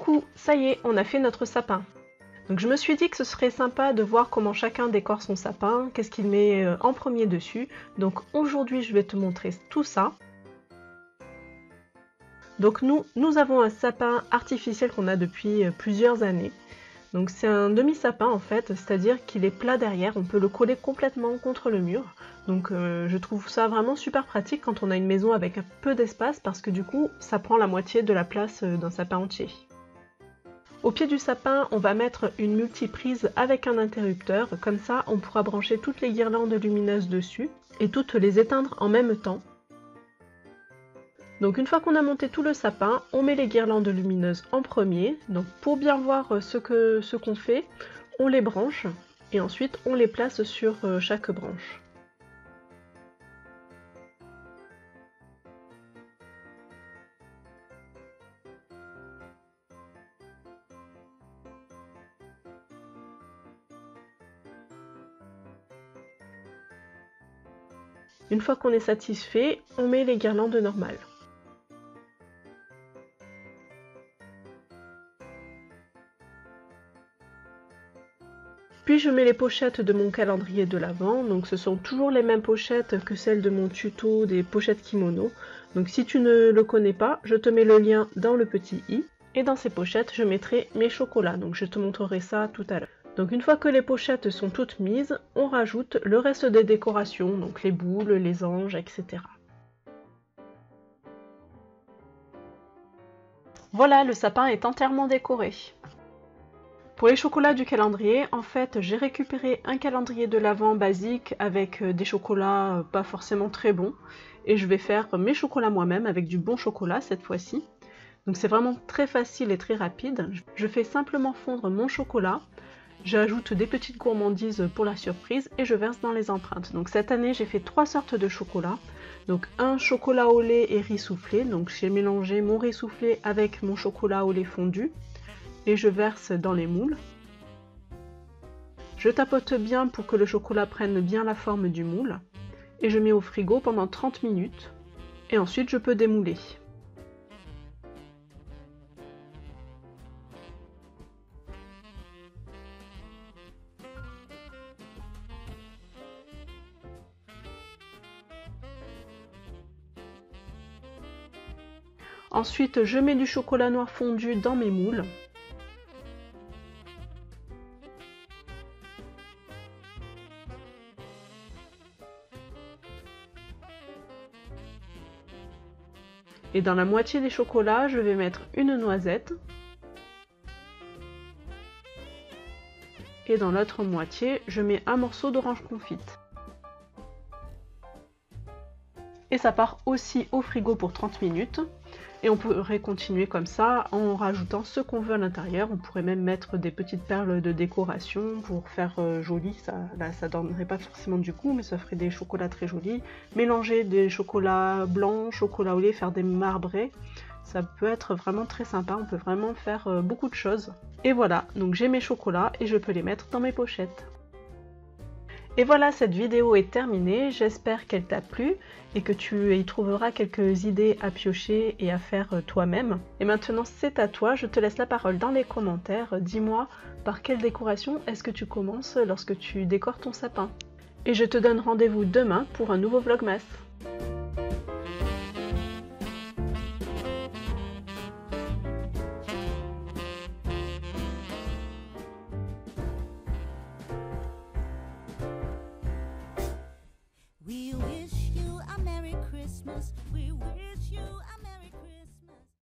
coup, ça y est, on a fait notre sapin. Donc je me suis dit que ce serait sympa de voir comment chacun décore son sapin, qu'est-ce qu'il met en premier dessus. Donc aujourd'hui, je vais te montrer tout ça. Donc nous avons un sapin artificiel qu'on a depuis plusieurs années. Donc c'est un demi-sapin en fait, c'est-à-dire qu'il est plat derrière, on peut le coller complètement contre le mur. Donc je trouve ça vraiment super pratique quand on a une maison avec un peu d'espace parce que du coup ça prend la moitié de la place d'un sapin entier. Au pied du sapin, on va mettre une multiprise avec un interrupteur, comme ça on pourra brancher toutes les guirlandes lumineuses dessus et toutes les éteindre en même temps. Donc une fois qu'on a monté tout le sapin, on met les guirlandes lumineuses en premier. Donc pour bien voir ce qu'on fait, on les branche et ensuite on les place sur chaque branche. Une fois qu'on est satisfait, on met les guirlandes normales. Puis je mets les pochettes de mon calendrier de l'Avent, donc ce sont toujours les mêmes pochettes que celles de mon tuto des pochettes kimono. Donc si tu ne le connais pas, je te mets le lien dans le petit i. Et dans ces pochettes, je mettrai mes chocolats, donc je te montrerai ça tout à l'heure. Donc une fois que les pochettes sont toutes mises, on rajoute le reste des décorations, donc les boules, les anges, etc. Voilà, le sapin est entièrement décoré. Pour les chocolats du calendrier, en fait, j'ai récupéré un calendrier de l'Avent basique avec des chocolats pas forcément très bons. Et je vais faire mes chocolats moi-même avec du bon chocolat cette fois-ci. Donc c'est vraiment très facile et très rapide. Je fais simplement fondre mon chocolat. J'ajoute des petites gourmandises pour la surprise et je verse dans les empreintes. Donc cette année, j'ai fait 3 sortes de chocolat. Donc un chocolat au lait et riz soufflé. Donc j'ai mélangé mon riz soufflé avec mon chocolat au lait fondu. Et je verse dans les moules. Je tapote bien pour que le chocolat prenne bien la forme du moule. Et je mets au frigo pendant 30 minutes. Et ensuite je peux démouler. Ensuite, je mets du chocolat noir fondu dans mes moules. Et dans la moitié des chocolats, je vais mettre une noisette. Et dans l'autre moitié, je mets un morceau d'orange confite. Et ça part aussi au frigo pour 30 minutes. Et on pourrait continuer comme ça en rajoutant ce qu'on veut à l'intérieur. On pourrait même mettre des petites perles de décoration pour faire joli. Ça donnerait pas forcément du goût, mais ça ferait des chocolats très jolis. Mélanger des chocolats blancs, chocolat au lait, faire des marbrés. Ça peut être vraiment très sympa. On peut vraiment faire beaucoup de choses. Et voilà, donc j'ai mes chocolats et je peux les mettre dans mes pochettes. Et voilà, cette vidéo est terminée, j'espère qu'elle t'a plu et que tu y trouveras quelques idées à piocher et à faire toi-même. Et maintenant c'est à toi, je te laisse la parole dans les commentaires, dis-moi par quelle décoration est-ce que tu commences lorsque tu décores ton sapin. Et je te donne rendez-vous demain pour un nouveau Vlogmas. We wish you a Merry Christmas. We wish you a Merry